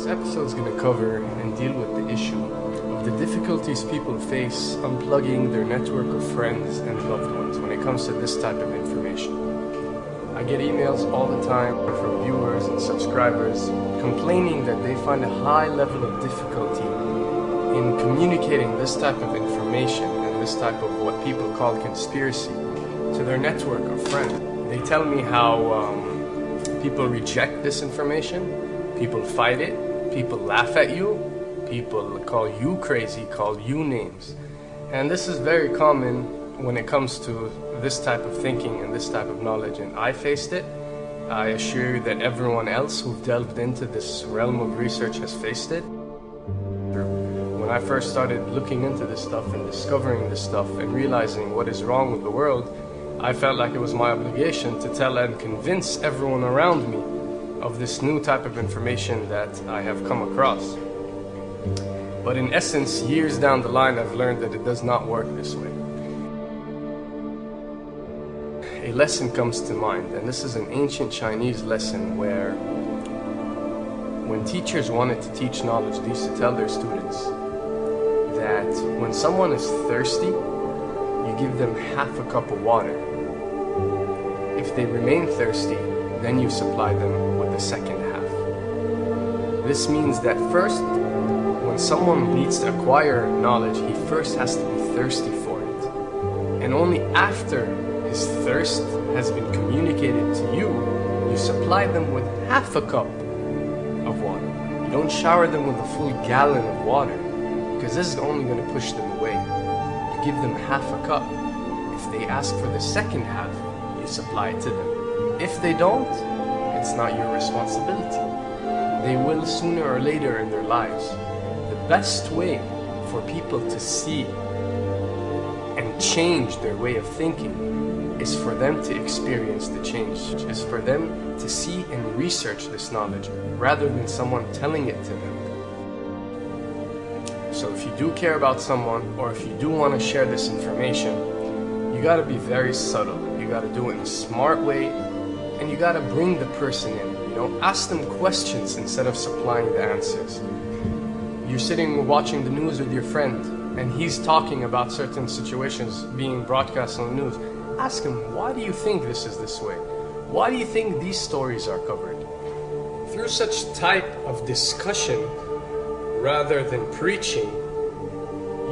This episode is going to cover and deal with the issue of the difficulties people face unplugging their network of friends and loved ones when it comes to this type of information. I get emails all the time from viewers and subscribers complaining that they find a high level of difficulty in communicating this type of information and this type of what people call conspiracy to their network of friends. They tell me how people reject this information. People fight it, people laugh at you, people call you crazy, call you names. And this is very common when it comes to this type of thinking and this type of knowledge, and I faced it. I assure you that everyone else who've delved into this realm of research has faced it. When I first started looking into this stuff and discovering this stuff and realizing what is wrong with the world, I felt like it was my obligation to tell and convince everyone around me of this new type of information that I have come across. But in essence, years down the line, I've learned that it does not work this way. A lesson comes to mind, and this is an ancient Chinese lesson where when teachers wanted to teach knowledge, they used to tell their students that when someone is thirsty, you give them half a cup of water. If they remain thirsty, then you supply them with the second half. This means that first, when someone needs to acquire knowledge, he first has to be thirsty for it. And only after his thirst has been communicated to you, you supply them with half a cup of water. You don't shower them with a full gallon of water, because this is only going to push them away. You give them half a cup. If they ask for the second half, you supply it to them. If they don't, it's not your responsibility. They will sooner or later in their lives. The best way for people to see and change their way of thinking is for them to experience the change, is for them to see and research this knowledge rather than someone telling it to them. So if you do care about someone, or if you do want to share this information, you got to be very subtle. You got to do it in a smart way, and you got to bring the person in. Ask them questions instead of supplying the answers. You're sitting watching the news with your friend, and he's talking about certain situations being broadcast on the news. Ask him, why do you think this is this way? Why do you think these stories are covered? Through such type of discussion, rather than preaching,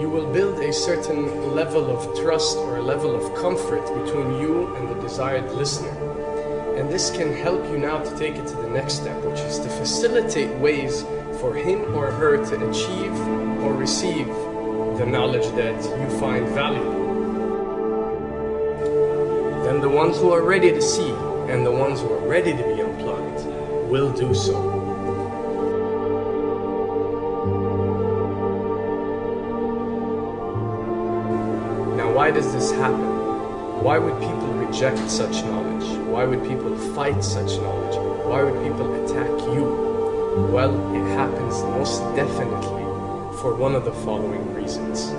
you will build a certain level of trust or a level of comfort between you and the desired listener. And this can help you now to take it to the next step, which is to facilitate ways for him or her to achieve or receive the knowledge that you find valuable. Then the ones who are ready to see and the ones who are ready to be unplugged will do so. Why does this happen? Why would people reject such knowledge? Why would people fight such knowledge? Why would people attack you? Well, it happens most definitely for one of the following reasons.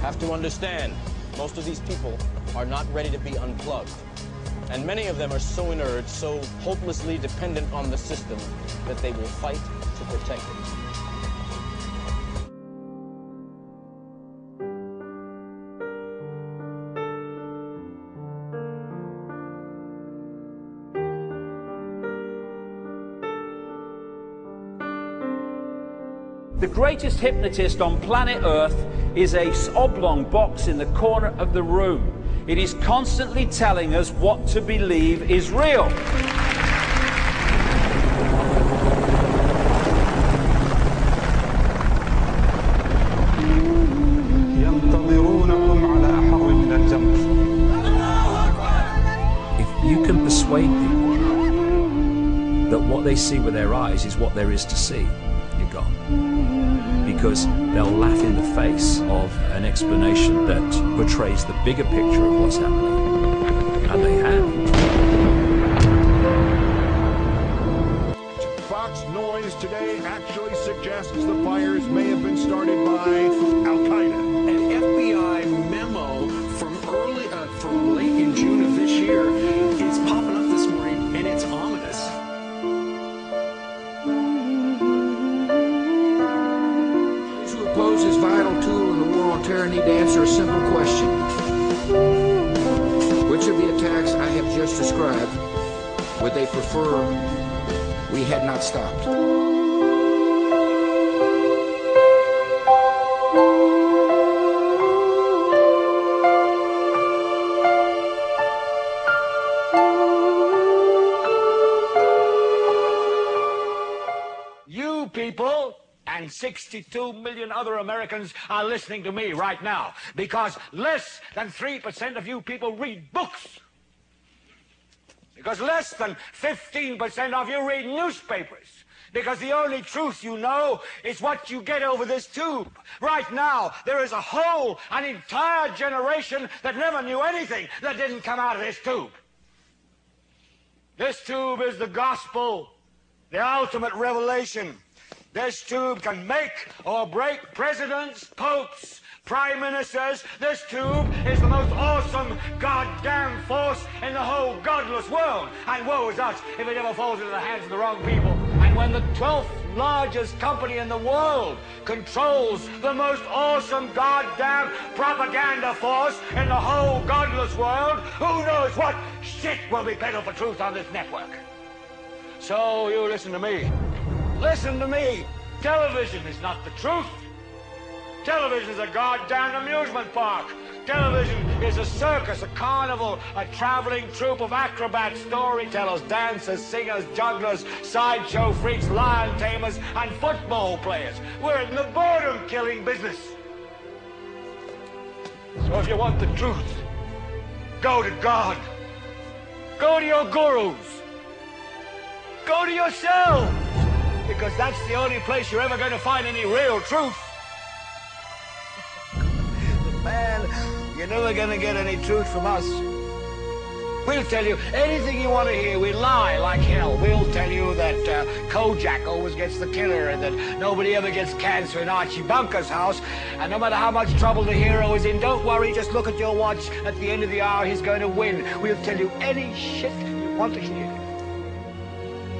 Have to understand, most of these people are not ready to be unplugged. And many of them are so inert, so hopelessly dependent on the system, that they will fight to protect it. The greatest hypnotist on planet Earth is a oblong box in the corner of the room. It is constantly telling us what to believe is real. If you can persuade people that what they see with their eyes is what there is to see, you're gone. Because they'll laugh in the face of an explanation that portrays the bigger picture of what's happening. And they have. Fox Noise today actually suggests the fires may have been started by Al-Qaeda. An FBI memo from late in June of this year is popping up this morning, and it's ominous. Those who oppose this vital tool in the war on terror need to answer a simple question. Which of the attacks I have just described would they prefer we had not stopped? You people and 62 million other Americans are listening to me right now because less than 3% of you people read books. Because less than 15% of you read newspapers. Because the only truth you know is what you get over this tube. Right now, there is an entire generation that never knew anything that didn't come out of this tube. This tube is the gospel, the ultimate revelation. This tube can make or break presidents, popes, prime ministers. This tube is the most awesome goddamn force in the whole godless world. And woe is us if it ever falls into the hands of the wrong people. And when the 12th largest company in the world controls the most awesome goddamn propaganda force in the whole godless world, who knows what shit will be peddled for truth on this network. So you listen to me. Listen to me. Television is not the truth. Television is a goddamn amusement park. Television is a circus, a carnival, a traveling troupe of acrobats, storytellers, dancers, singers, jugglers, sideshow freaks, lion tamers, and football players. We're in the boredom-killing business. So if you want the truth, go to God. Go to your gurus. Go to yourselves. Because that's the only place you're ever going to find any real truth. Man, you're never going to get any truth from us. We'll tell you anything you want to hear. We lie like hell. We'll tell you that Kojak always gets the killer and that nobody ever gets cancer in Archie Bunker's house. And no matter how much trouble the hero is in, don't worry, just look at your watch. At the end of the hour, he's going to win. We'll tell you any shit you want to hear.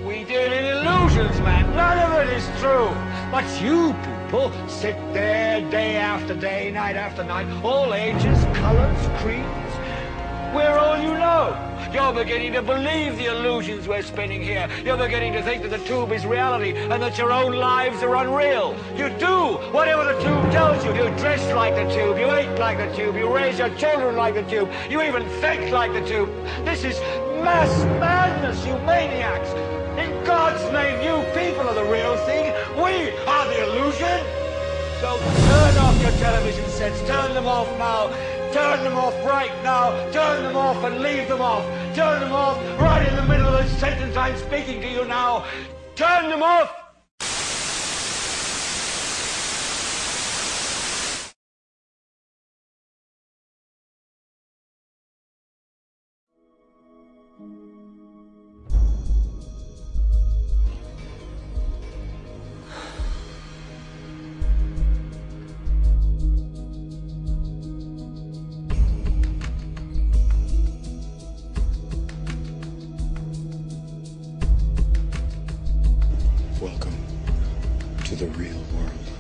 We deal in illusions, man. None of it is true. But you people sit there day after day, night after night, all ages, colors, creeds. We're all you know. You're beginning to believe the illusions we're spinning here. You're beginning to think that the tube is reality and that your own lives are unreal. You do whatever the tube tells you. You dress like the tube. You eat like the tube. You raise your children like the tube. You even think like the tube. This is mass madness, you maniacs. In God's name, you people are the real thing. We are the illusion. So turn off your television sets. Turn them off now. Turn them off right now. Turn them off and leave them off. Turn them off right in the middle of the sentence I'm speaking to you now. Turn them off. Welcome to the real world.